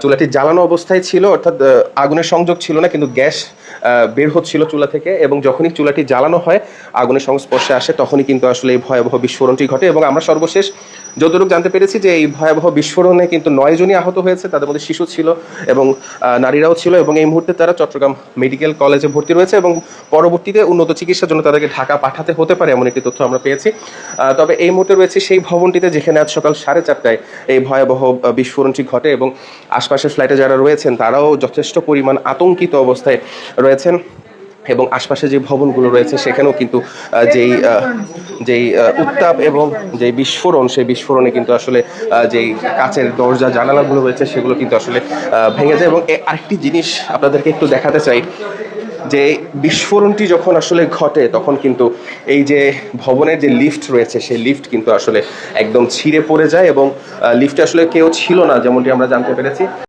চুলাটি জ্বালানো অবস্থায় ছিল, অর্থাৎ আগুনের সংযোগ ছিল না, কিন্তু গ্যাস বের হচ্ছিল চুলা থেকে, এবং যখনই চুলাটি জ্বালানো হয় আগুনের সংস্পর্শে আসে তখনই কিন্তু আসলে এই ভয়াবহ বিস্ফোরণটি ঘটে। এবং আমরা সর্বশেষ যতটুকু জানতে পেরেছি যে এই ভয়াবহ বিস্ফোরণে কিন্তু 9 জনই আহত হয়েছে, তাদের মধ্যে শিশু ছিল এবং নারীরাও ছিল, এবং এই মুহূর্তে তারা চট্টগ্রাম মেডিকেল কলেজে ভর্তি রয়েছে এবং পরবর্তীতে উন্নত চিকিৎসার জন্য তাদেরকে ঢাকা পাঠাতে হতে পারে, এমন একটি তথ্য আমরা পেয়েছি। তবে এই মুহূর্তে রয়েছে সেই ভবনটিতে যেখানে আজ সকাল 4:30টায় এই ভয়াবহ বিস্ফোরণটি ঘটে, এবং আশপাশের ফ্ল্যাটে যারা রয়েছেন তারাও যথেষ্ট পরিমাণ আতঙ্কিত অবস্থায় রয়েছেন। এবং আশপাশে যে ভবনগুলো রয়েছে সেখানেও কিন্তু যেই উত্তাপ এবং যেই বিস্ফোরণ, সেই বিস্ফোরণে কিন্তু আসলে যেই কাচের দরজা জানালাগুলো রয়েছে সেগুলো কিন্তু আসলে ভেঙে যায়। এবং আরেকটি জিনিস আপনাদেরকে একটু দেখাতে চাই, যে বিস্ফোরণটি যখন আসলে ঘটে তখন কিন্তু এই যে ভবনের যে লিফট রয়েছে সেই লিফট কিন্তু আসলে একদম ছিঁড়ে পড়ে যায়, এবং লিফটে আসলে কেউ ছিল না যেমনটি আমরা জানতে পেরেছি।